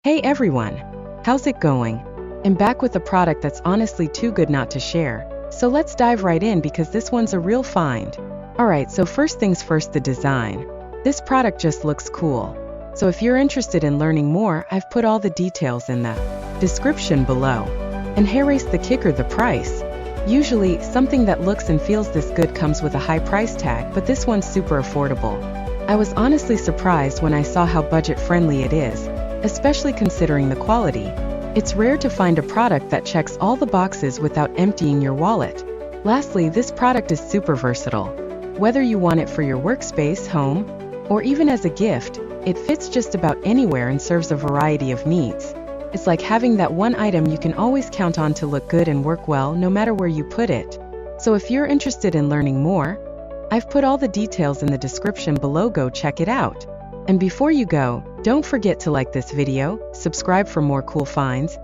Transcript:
Hey everyone! How's it going? I'm back with a product that's honestly too good not to share. So let's dive right in because this one's a real find. Alright, so first things first, the design. This product just looks cool. So if you're interested in learning more, I've put all the details in the description below. And here's the kicker, the price. Usually, something that looks and feels this good comes with a high price tag, but this one's super affordable. I was honestly surprised when I saw how budget-friendly it is, especially considering the quality. It's rare to find a product that checks all the boxes without emptying your wallet. Lastly, this product is super versatile. Whether you want it for your workspace, home, or even as a gift, it fits just about anywhere and serves a variety of needs. It's like having that one item you can always count on to look good and work well no matter where you put it. So if you're interested in learning more, I've put all the details in the description below. Go check it out. And before you go, don't forget to like this video, subscribe for more cool finds,